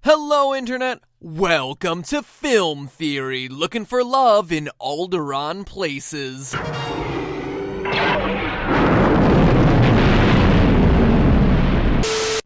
Hello, Internet! Welcome to Film Theory, looking for love in Alderaan places.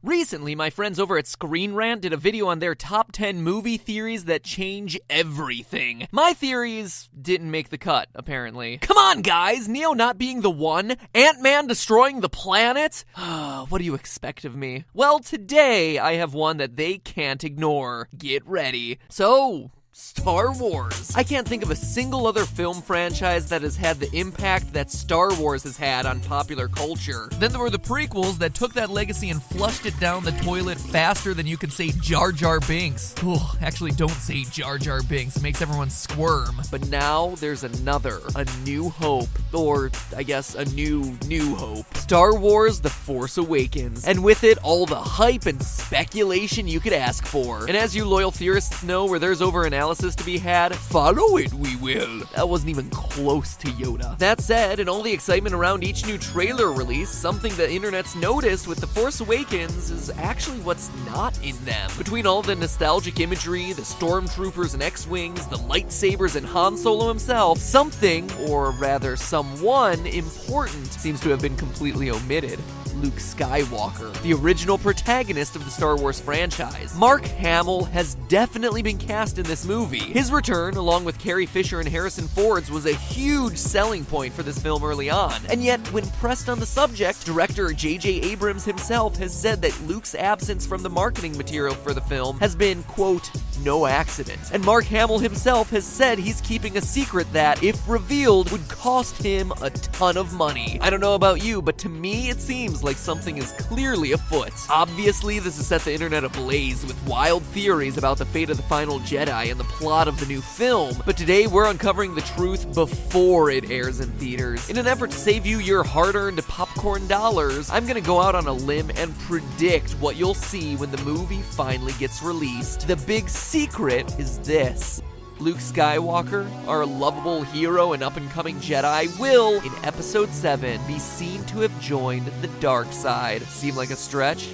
Recently, my friends over at Screen Rant did a video on their top 10 movie theories that change everything. My theories didn't make the cut, apparently. Come on, guys! Neo not being the one? Ant-Man destroying the planet? What do you expect of me? Well, today I have one that they can't ignore. Get ready. So, Star Wars. I can't think of a single other film franchise that has had the impact that Star Wars has had on popular culture. Then there were the prequels that took that legacy and flushed it down the toilet faster than you could say Jar Jar Binks. Actually, don't say Jar Jar Binks. It makes everyone squirm. But now there's another, a new hope. Or, I guess, a new hope. Star Wars The Force Awakens. And with it, all the hype and speculation you could ask for. And as you loyal theorists know, where there's over an analysis to be had, follow it, we will. That wasn't even close to Yoda. That said, in all the excitement around each new trailer release, something the internet's noticed with The Force Awakens is actually what's not in them. Between all the nostalgic imagery, the stormtroopers and X-Wings, the lightsabers and Han Solo himself, something, or rather someone important, seems to have been completely omitted. Luke Skywalker, the original protagonist of the Star Wars franchise. Mark Hamill has definitely been cast in this movie. His return, along with Carrie Fisher and Harrison Ford's, was a huge selling point for this film early on. And yet, when pressed on the subject, director J.J. Abrams himself has said that Luke's absence from the marketing material for the film has been, quote, no accident. And Mark Hamill himself has said he's keeping a secret that, if revealed, would cost him a ton of money. I don't know about you, but to me it seems like something is clearly afoot. Obviously, this has set the internet ablaze with wild theories about the fate of the final Jedi and the plot of the new film, but today we're uncovering the truth before it airs in theaters. In an effort to save you your hard-earned popcorn dollars, I'm gonna go out on a limb and predict what you'll see when the movie finally gets released. The big secret is this: Luke Skywalker, our lovable hero and up-and-coming Jedi, will, in Episode 7, be seen to have joined the dark side. Seem like a stretch?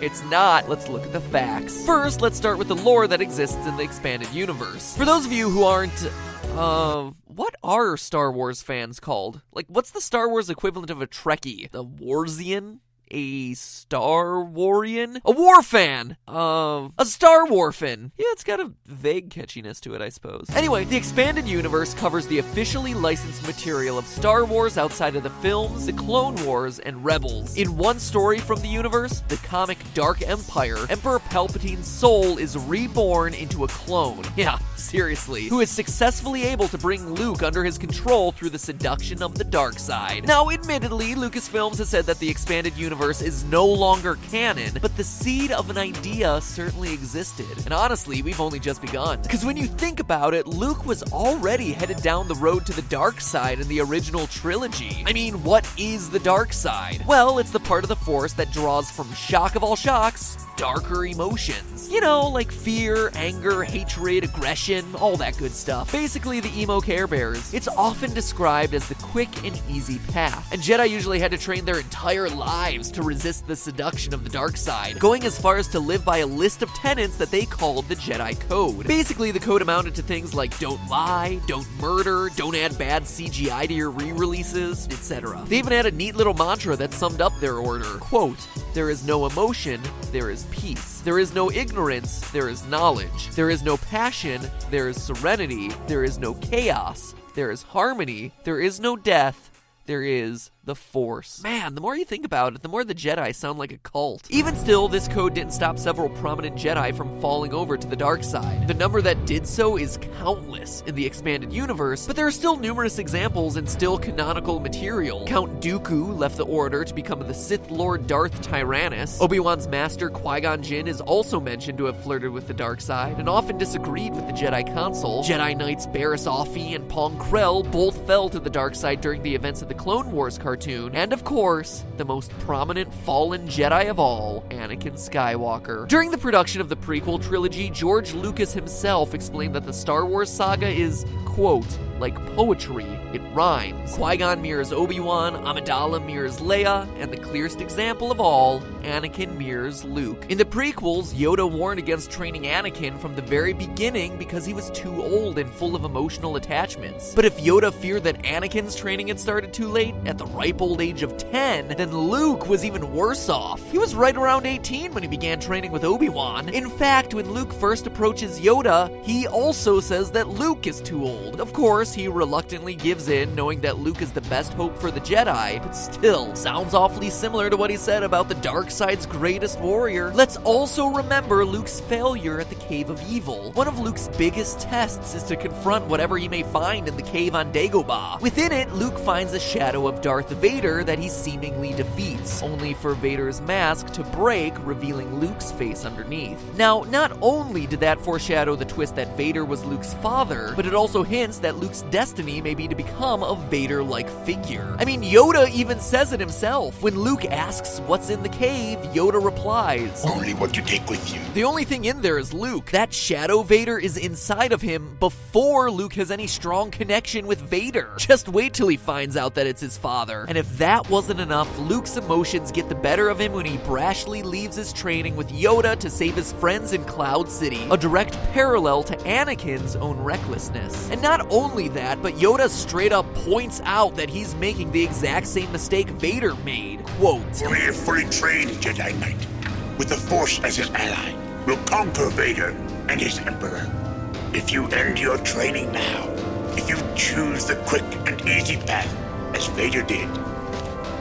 It's not. Let's look at the facts. First, let's start with the lore that exists in the expanded universe. For those of you who aren't, what are Star Wars fans called? Like, what's the Star Wars equivalent of a Trekkie? A Warsian? A Star Warian? A war fan! A Star Warfan. Yeah, it's got a vague catchiness to it, I suppose. Anyway, the expanded universe covers the officially licensed material of Star Wars outside of the films, the Clone Wars, and Rebels. In one story from the universe, the comic Dark Empire, Emperor Palpatine's soul is reborn into a clone. Yeah, seriously. Who is successfully able to bring Luke under his control through the seduction of the dark side. Now, admittedly, Lucasfilms has said that the expanded universe is no longer canon, but the seed of an idea certainly existed. And honestly, we've only just begun. Because when you think about it, Luke was already headed down the road to the dark side in the original trilogy. I mean, what is the dark side? Well, it's the part of the Force that draws from shock of all shocks, darker emotions. You know, like fear, anger, hatred, aggression, all that good stuff. Basically, the emo Care Bears. It's often described as the quick and easy path, and Jedi usually had to train their entire lives to resist the seduction of the dark side, going as far as to live by a list of tenets that they called the Jedi Code. Basically, the code amounted to things like don't lie, don't murder, don't add bad CGI to your re-releases, etc. They even had a neat little mantra that summed up their order. Quote, there is no emotion, there is peace. There is no ignorance, there is knowledge. There is no passion, there is serenity. There is no chaos, there is harmony. There is no death, there is the Force. Man, the more you think about it, the more the Jedi sound like a cult. Even still, this code didn't stop several prominent Jedi from falling over to the dark side. The number that did so is countless in the expanded universe, but there are still numerous examples in still canonical material. Count Dooku left the Order to become the Sith Lord Darth Tyrannus. Obi-Wan's master Qui-Gon Jinn is also mentioned to have flirted with the dark side and often disagreed with the Jedi Council. Jedi Knights Barriss Offee and Pong Krell both fell to the dark side during the events of the Clone Wars cartoon cartoon, and of course, the most prominent fallen Jedi of all, Anakin Skywalker. During the production of the prequel trilogy, George Lucas himself explained that the Star Wars saga is, quote, like poetry, it rhymes. Qui-Gon mirrors Obi-Wan, Amidala mirrors Leia, and the clearest example of all, Anakin mirrors Luke. In the prequels, Yoda warned against training Anakin from the very beginning because he was too old and full of emotional attachments. But if Yoda feared that Anakin's training had started too late, at the ripe old age of 10, then Luke was even worse off. He was right around 18 when he began training with Obi-Wan. In fact, when Luke first approaches Yoda, he also says that Luke is too old. Of course, he reluctantly gives in, knowing that Luke is the best hope for the Jedi, but still, sounds awfully similar to what he said about the dark side's greatest warrior. Let's also remember Luke's failure at the Cave of Evil. One of Luke's biggest tests is to confront whatever he may find in the cave on Dagobah. Within it, Luke finds a shadow of Darth Vader that he seemingly defeats, only for Vader's mask to break, revealing Luke's face underneath. Now, not only did that foreshadow the twist that Vader was Luke's father, but it also hints that Luke's destiny may be to become a Vader-like figure. I mean, Yoda even says it himself. When Luke asks what's in the cave, Yoda replies, "Only what you take with you." The only thing in there is Luke. That shadow Vader is inside of him before Luke has any strong connection with Vader. Just wait till he finds out that it's his father. And if that wasn't enough, Luke's emotions get the better of him when he brashly leaves his training with Yoda to save his friends in Cloud City, a direct parallel to Anakin's own recklessness. And not only that, but Yoda straight up points out that he's making the exact same mistake Vader made. Quote, "Only a fully trained Jedi Knight, with the Force as his ally, will conquer Vader and his Emperor. If you end your training now, if you choose the quick and easy path, as Vader did,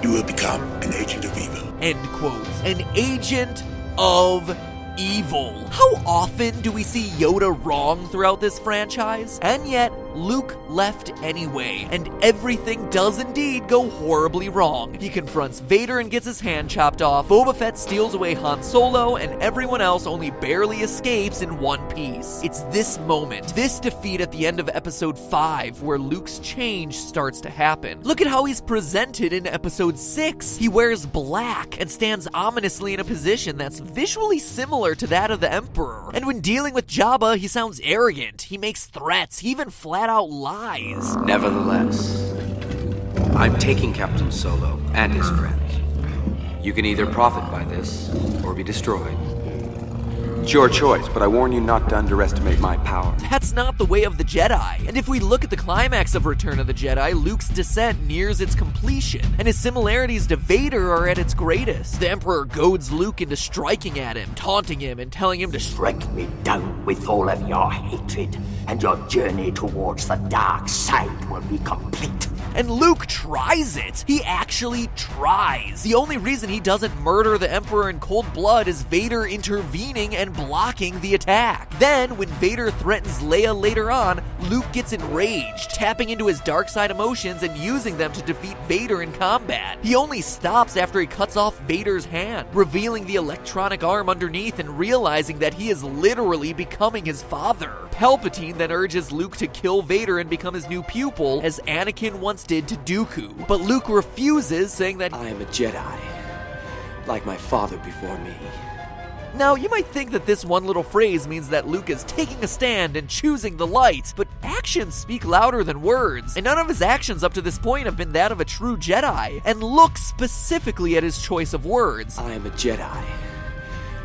you will become an agent of evil." End quote. An agent of evil. How often do we see Yoda wrong throughout this franchise? And yet, Luke left anyway, and everything does indeed go horribly wrong. He confronts Vader and gets his hand chopped off, Boba Fett steals away Han Solo, and everyone else only barely escapes in one piece. It's this moment, this defeat at the end of Episode 5, where Luke's change starts to happen. Look at how he's presented in Episode 6. He wears black and stands ominously in a position that's visually similar to that of the Emperor. And when dealing with Jabba, he sounds arrogant, he makes threats, he even flat out lies. Nevertheless, I'm taking Captain Solo and his friends. You can either profit by this or be destroyed. It's your choice, but I warn you not to underestimate my power. That's not the way of the Jedi. And if we look at the climax of Return of the Jedi, Luke's descent nears its completion, and his similarities to Vader are at its greatest. The Emperor goads Luke into striking at him, taunting him, and telling him to Strike me down with all of your hatred, and your journey towards the dark side will be complete. And Luke tries it. He actually tries. The only reason he doesn't murder the Emperor in cold blood is Vader intervening and blocking the attack. Then, when Vader threatens Leia later on, Luke gets enraged, tapping into his dark side emotions and using them to defeat Vader in combat. He only stops after he cuts off Vader's hand, revealing the electronic arm underneath and realizing that he is literally becoming his father. Palpatine then urges Luke to kill Vader and become his new pupil, as Anakin once did to Dooku. But Luke refuses, saying that I am a Jedi, like my father before me. Now, you might think that this one little phrase means that Luke is taking a stand and choosing the light, but actions speak louder than words, and none of his actions up to this point have been that of a true Jedi. And look specifically at his choice of words. I am a Jedi,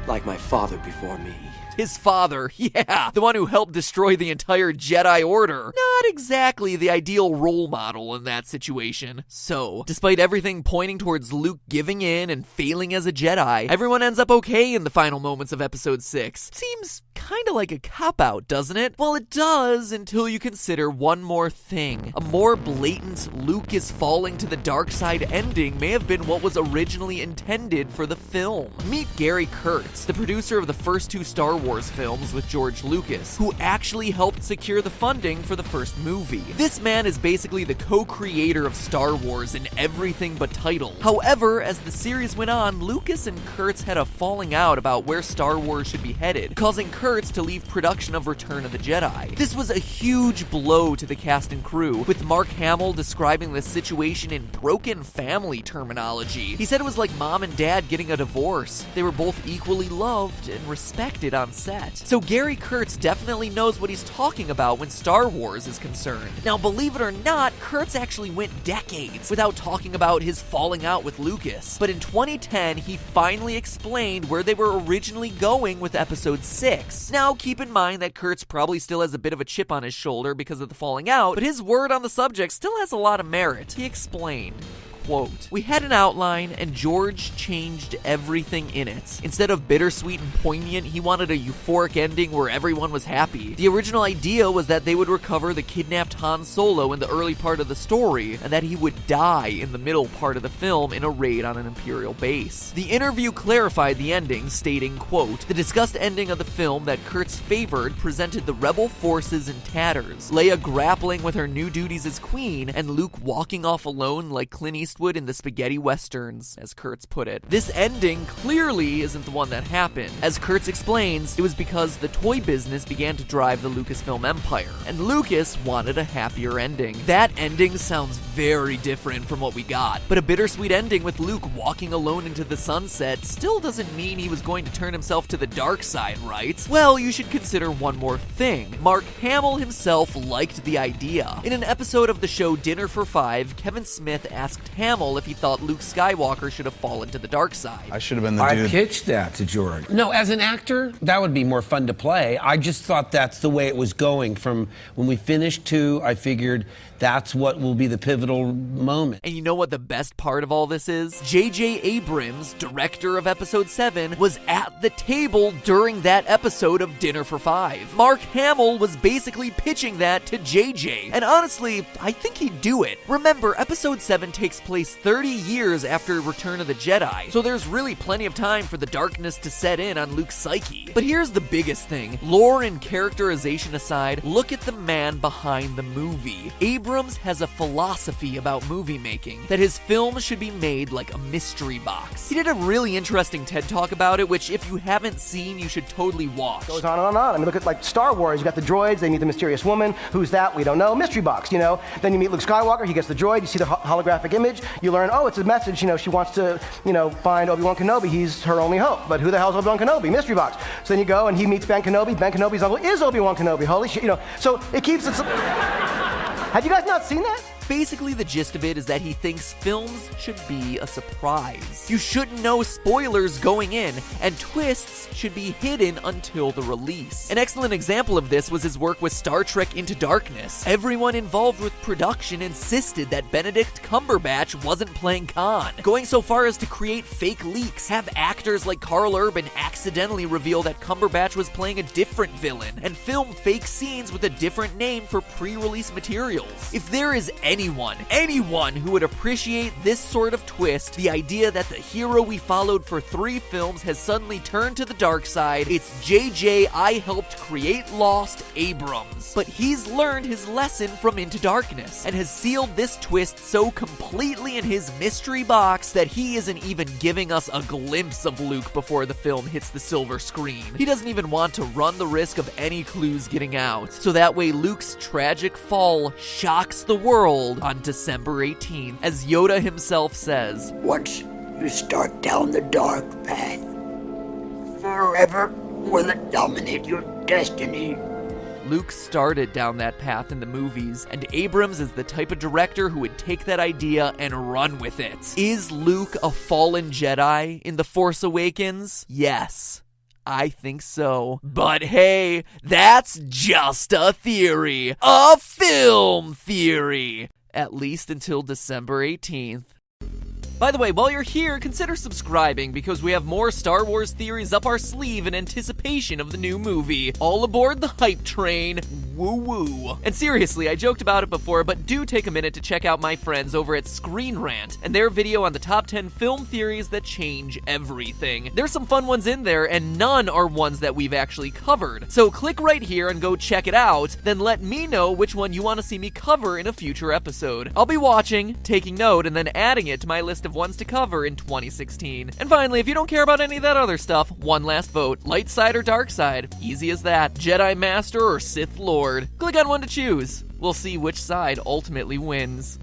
like my father before me. His father, yeah, the one who helped destroy the entire Jedi Order. Not exactly the ideal role model in that situation. So, despite everything pointing towards Luke giving in and failing as a Jedi, everyone ends up okay in the final moments of Episode 6. Seems kinda like a cop-out, doesn't it? Well, it does until you consider one more thing. A more blatant Luke is falling to the dark side ending may have been what was originally intended for the film. Meet Gary Kirk, Kurtz, the producer of the first 2 Star Wars films with George Lucas, who actually helped secure the funding for the first movie. This man is basically the co-creator of Star Wars in everything but title. However, as the series went on, Lucas and Kurtz had a falling out about where Star Wars should be headed, causing Kurtz to leave production of Return of the Jedi. This was a huge blow to the cast and crew, with Mark Hamill describing the situation in broken family terminology. He said it was like mom and dad getting a divorce. They were both equally loved and respected on set. So Gary Kurtz definitely knows what he's talking about when Star Wars is concerned. Now, believe it or not, Kurtz actually went decades without talking about his falling out with Lucas. But in 2010, he finally explained where they were originally going with episode 6. Now, keep in mind that Kurtz probably still has a bit of a chip on his shoulder because of the falling out, but his word on the subject still has a lot of merit. He explained, quote, "We had an outline and George changed everything in it. Instead of bittersweet and poignant, he wanted a euphoric ending where everyone was happy. The original idea was that they would recover the kidnapped Han Solo in the early part of the story, and that he would die in the middle part of the film in a raid on an Imperial base." The interview clarified the ending, stating, quote, "The discussed ending of the film that Kurtz favored presented the rebel forces in tatters, Leia grappling with her new duties as queen, and Luke walking off alone like Clint Eastwood in the spaghetti westerns," as Kurtz put it. This ending clearly isn't the one that happened. As Kurtz explains, it was because the toy business began to drive the Lucasfilm empire, and Lucas wanted a happier ending. That ending sounds very different from what we got, but a bittersweet ending with Luke walking alone into the sunset still doesn't mean he was going to turn himself to the dark side, right? Well, you should consider one more thing. Mark Hamill himself liked the idea. In an episode of the show Dinner for Five, Kevin Smith asked Hamill if he thought Luke Skywalker should have fallen to the dark side. I should have been the dude. I pitched that to George. No, as an actor, that would be more fun to play. I just thought that's the way it was going. From when we finished 2, I figured that's what will be the pivotal moment. And you know what the best part of all this is? J.J. Abrams, director of episode 7, was at the table during that episode of Dinner for Five. Mark Hamill was basically pitching that to J.J. And honestly, I think he'd do it. Remember, episode 7 takes place 30 years after Return of the Jedi, so there's really plenty of time for the darkness to set in on Luke's psyche. But here's the biggest thing. Lore and characterization aside, look at the man behind the movie. Abrams has a philosophy about movie making, that his films should be made like a mystery box. He did a really interesting TED Talk about it, which if you haven't seen, you should totally watch. Goes on and on and on. I mean, look at like Star Wars. You got the droids, they meet the mysterious woman. Who's that? We don't know. Mystery box, you know. Then you meet Luke Skywalker, he gets the droid, you see the holographic image, you learn, oh, it's a message, you know, she wants to, you know, find Obi-Wan Kenobi, he's her only hope. But who the hell's Obi-Wan Kenobi? Mystery box. So then you go and he meets Ben Kenobi. Ben Kenobi's uncle is Obi-Wan Kenobi. Holy shit, you know. So it keeps it. Have you guys not seen that? Basically, the gist of it is that he thinks films should be a surprise. You shouldn't know spoilers going in, and twists should be hidden until the release. An excellent example of this was his work with Star Trek Into Darkness. Everyone involved with production insisted that Benedict Cumberbatch wasn't playing Khan, going so far as to create fake leaks, have actors like Karl Urban accidentally reveal that Cumberbatch was playing a different villain, and film fake scenes with a different name for pre-release materials. If there is anyone who would appreciate this sort of twist, the idea that the hero we followed for 3 films has suddenly turned to the dark side, it's JJ I helped create Lost Abrams. But he's learned his lesson from Into Darkness, and has sealed this twist so completely in his mystery box that he isn't even giving us a glimpse of Luke before the film hits the silver screen. He doesn't even want to run the risk of any clues getting out, so that way Luke's tragic fall shocks the world on December 18th, as Yoda himself says, Once you start down the dark path, forever will it dominate your destiny. Luke started down that path in the movies, and Abrams is the type of director who would take that idea and run with it. Is Luke a fallen Jedi in The Force Awakens? Yes. I think so. But hey, that's just a theory. A film theory. At least until December 18th. By the way, while you're here, consider subscribing because we have more Star Wars theories up our sleeve in anticipation of the new movie. All aboard the hype train. Woo woo. And seriously, I joked about it before, but do take a minute to check out my friends over at Screen Rant and their video on the top 10 film theories that change everything. There's some fun ones in there, and none are ones that we've actually covered. So click right here and go check it out, then let me know which one you want to see me cover in a future episode. I'll be watching, taking note, and then adding it to my list of ones to cover in 2016. And finally, if you don't care about any of that other stuff, one last vote. Light side or dark side? Easy as that. Jedi Master or Sith Lord? Click on one to choose. We'll see which side ultimately wins.